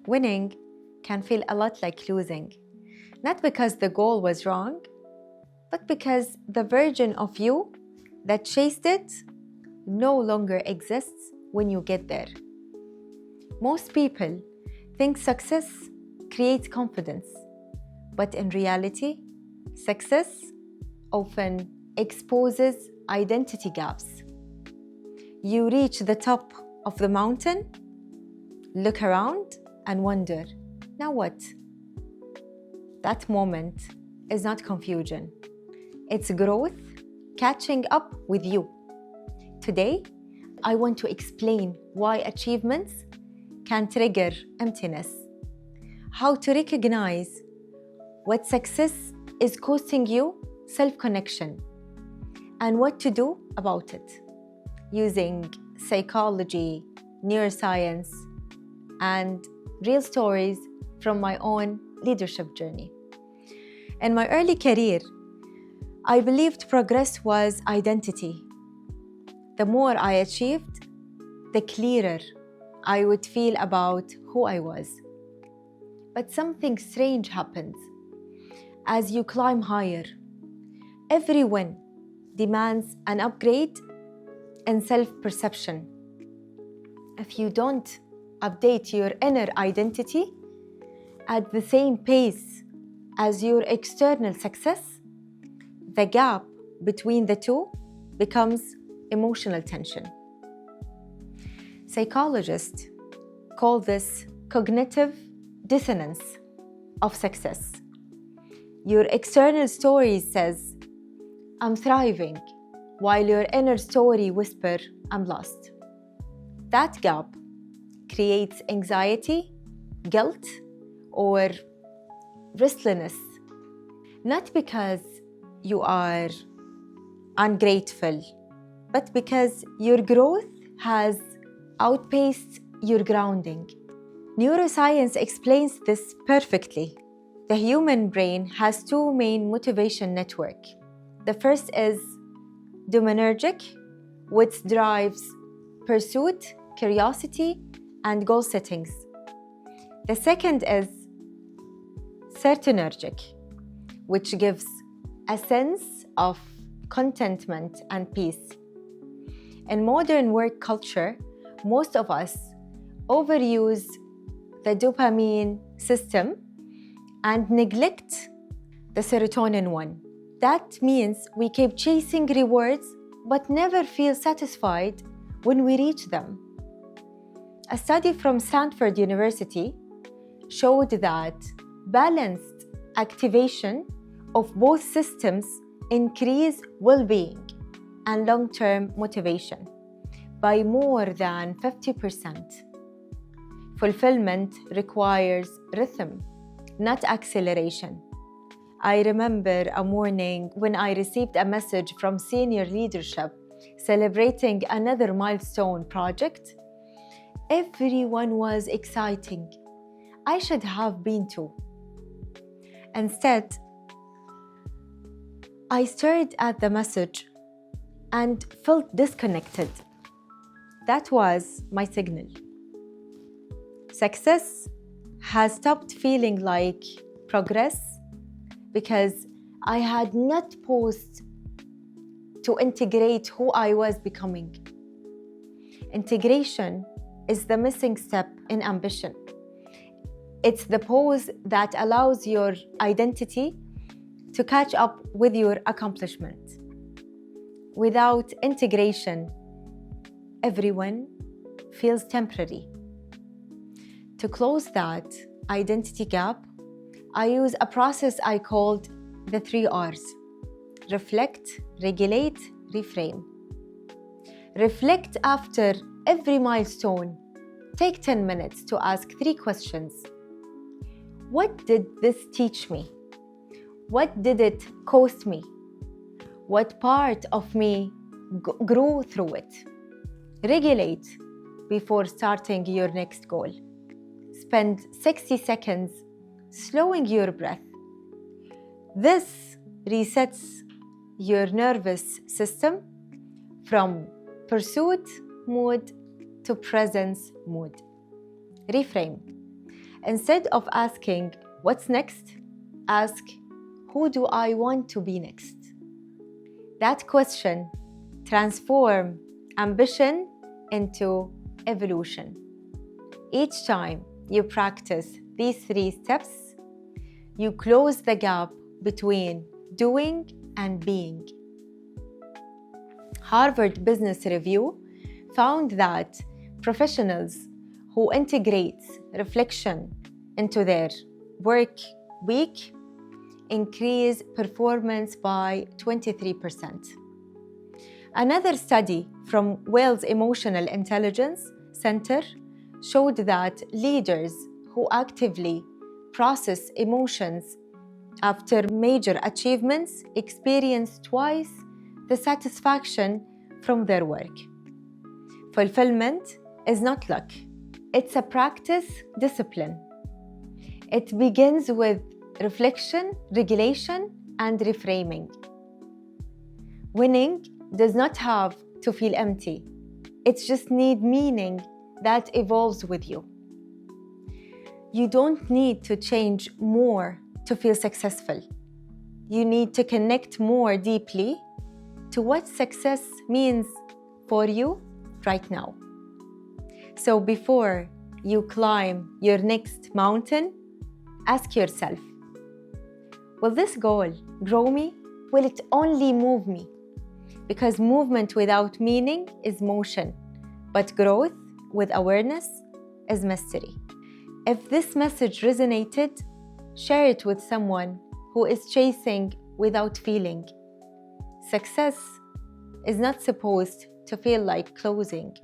Winning can feel a lot like losing, not because the goal was wrong, but because the version of you that chased it no longer exists when you get there. Most people think success creates confidence, but in reality, success often exposes identity gaps. You reach the top of the mountain, look around, and wonder, now what? That moment is not confusion. It's growth catching up with you. Today, I want to explain why achievements can trigger emptiness, how to recognize what success is costing you self-connection, and what to do about it using psychology, neuroscience, and real stories from my own leadership journey. In my early career, I believed progress was identity. The more I achieved, the clearer I would feel about who I was. But something strange happens. As you climb higher, every win demands an upgrade in self-perception. If you don't update your inner identity at the same pace as your external success, the gap between the two becomes emotional tension. Psychologists call this cognitive dissonance of success. Your external story says, I'm thriving, while your inner story whispers, I'm lost. That gap creates anxiety, guilt, or restlessness, not because you are ungrateful, but because your growth has outpaced your grounding. Neuroscience explains this perfectly. The human brain has two main motivation networks. The first is dopaminergic, which drives pursuit, curiosity, and goal settings. The second is serotonergic, which gives a sense of contentment and peace. In modern work culture, most of us overuse the dopamine system and neglect the serotonin one. That means we keep chasing rewards but never feel satisfied when we reach them. A study from Stanford University showed that balanced activation of both systems increase well-being and long-term motivation by more than 50%. Fulfillment requires rhythm, not acceleration. I remember a morning when I received a message from senior leadership celebrating another milestone project. Everyone was exciting. I should have been too. Instead, I stared at the message and felt disconnected. That was my signal. Success has stopped feeling like progress because I had not paused to integrate who I was becoming. Integration is the missing step in ambition. It's the pause that allows your identity to catch up with your accomplishment. Without integration, everyone feels temporary. To close that identity gap, I use a process I called the 3 R's: reflect, regulate, reframe. Reflect after every milestone. Take 10 minutes to ask 3 questions. What did this teach me? What did it cost me? What part of me grew through it? Regulate before starting your next goal. Spend 60 seconds slowing your breath. This resets your nervous system from pursuit mode to presence mode. Reframe. Instead of asking, what's next? Ask, who do I want to be next? That question transforms ambition into evolution. Each time you practice these 3 steps, you close the gap between doing and being. Harvard Business Review found that professionals who integrate reflection into their work week increase performance by 23%. Another study from Wales Emotional Intelligence Center showed that leaders who actively process emotions after major achievements experience twice the satisfaction from their work. Fulfillment is not luck. It's a practice discipline. It begins with reflection, regulation, and reframing. Winning does not have to feel empty. It just needs meaning that evolves with you. You don't need to change more to feel successful. You need to connect more deeply to what success means for you right now. So before you climb your next mountain, ask yourself, will this goal grow me? Will it only move me? Because movement without meaning is motion, but growth with awareness is mystery. If this message resonated, share it with someone who is chasing without feeling. Success is not supposed to feel like closing.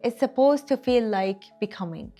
It's supposed to feel like becoming.